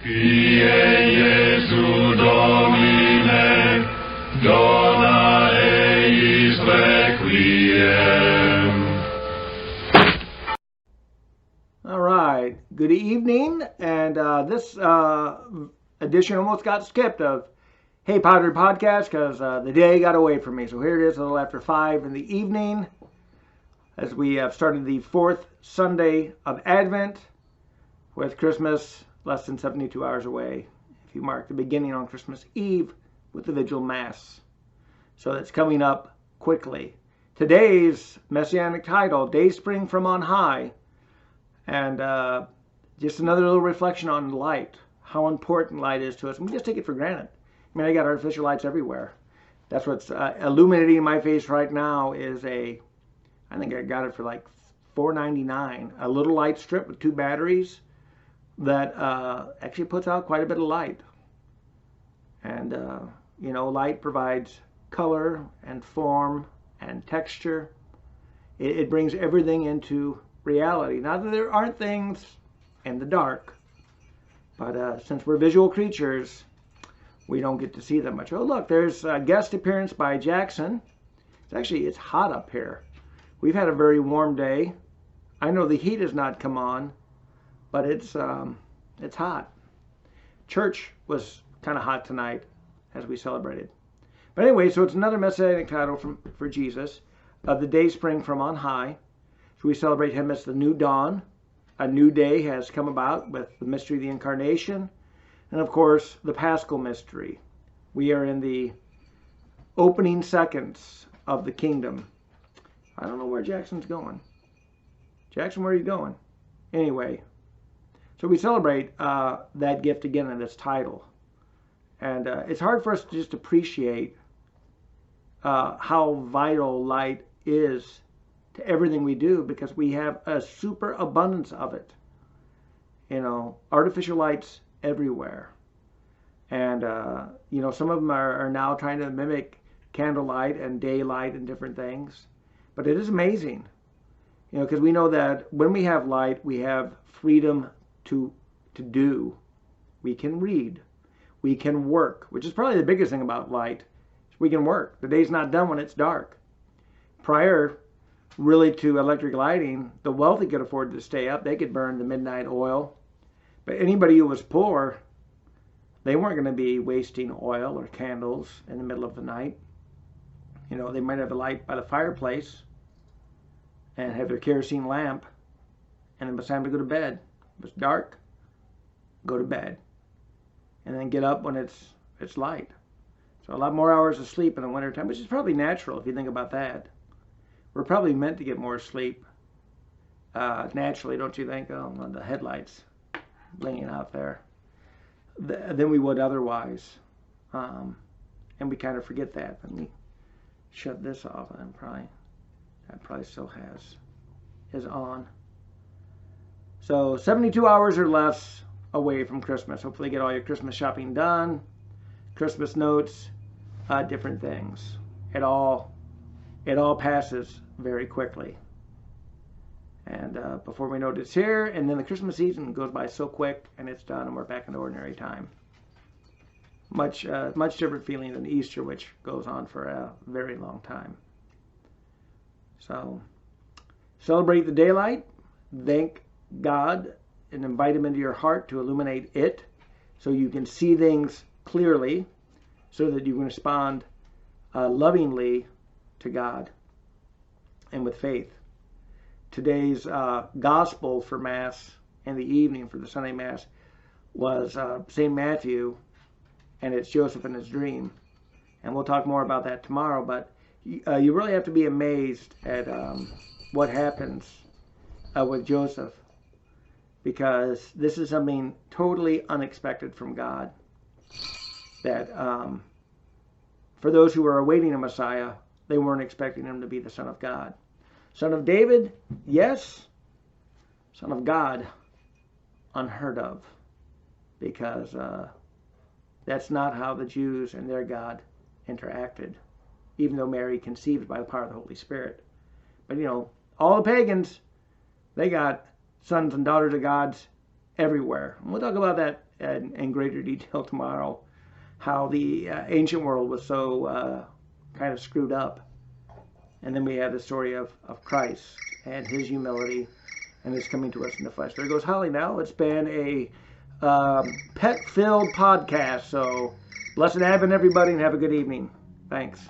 Kyrie Jesu Domine, dona eis requiem. All right, good evening, and this edition almost got skipped of Hey Padre Podcast because the day got away from me. So here it is a little after 5 in the evening as we have started the fourth Sunday of Advent with Christmas less than 72 hours away. If you mark the beginning on Christmas Eve with the Vigil Mass. So that's coming up quickly. Today's Messianic title, Dayspring from on high. And just another little reflection on light, how important light is to us. And we just take it for granted. I mean, I got artificial lights everywhere. That's what's illuminating my face right now is I think I got it for like $4.99, a little light strip with 2 batteries that actually puts out quite a bit of light. And, light provides color and form and texture. It brings everything into reality. Not that there aren't things in the dark, but since we're visual creatures, we don't get to see that much. Oh, look, there's a guest appearance by Jackson. It's hot up here. We've had a very warm day. I know the heat has not come on, but it's hot. Church was kind of hot tonight as we celebrated. But anyway, so it's another messianic title for Jesus, of the Dayspring from on high. So we celebrate him as the new dawn. A new day has come about with the mystery of the Incarnation. And of course, the Paschal mystery. We are in the opening seconds of the kingdom. I don't know where Jackson's going. Jackson, where are you going? Anyway, so we celebrate that gift again in this title. And it's hard for us to just appreciate how vital light is to everything we do because we have a super abundance of it. Artificial lights everywhere. And, some of them are now trying to mimic candlelight and daylight and different things. But it is amazing, because we know that when we have light, we have freedom to do. We can read. We can work, which is probably the biggest thing about light. We can work. The day's not done when it's dark. Prior really to electric lighting, the wealthy could afford to stay up. They could burn the midnight oil. But anybody who was poor, they weren't going to be wasting oil or candles in the middle of the night. They might have a light by the fireplace and have their kerosene lamp, and it was time to go to bed. It was dark, go to bed, and then get up when it's light. So a lot more hours of sleep in the wintertime, which is probably natural if you think about that. We're probably meant to get more sleep naturally, don't you think? On the headlights blinking out there than we would otherwise. And we kind of forget that. Let me shut this off. That probably still is on. So 72 hours or less away from Christmas. Hopefully get all your Christmas shopping done. Christmas notes, different things. It all passes very quickly. And before we know it, it's here. And then the Christmas season goes by so quick, and it's done, and we're back into ordinary time. Much different feeling than Easter, which goes on for a very long time. So, celebrate the daylight. Thank God and invite him into your heart to illuminate it so you can see things clearly so that you can respond lovingly to God and with faith. Today's gospel for Mass in the evening for the Sunday Mass was St. Matthew, and it's Joseph and his dream. And we'll talk more about that tomorrow, but you really have to be amazed at what happens with Joseph, because this is something totally unexpected from God. That for those who were awaiting a Messiah, they weren't expecting him to be the Son of God. Son of David, yes. Son of God, unheard of. Because that's not how the Jews and their God interacted. Even though Mary conceived by the power of the Holy Spirit. But all the pagans, they got sons and daughters of gods everywhere. And we'll talk about that in greater detail tomorrow how the ancient world was so kind of screwed up. And then we have the story of Christ and his humility and his coming to us in the flesh. There goes Holly now. It's been a pet-filled podcast. So blessed Advent, everybody, and have a good evening. Thanks.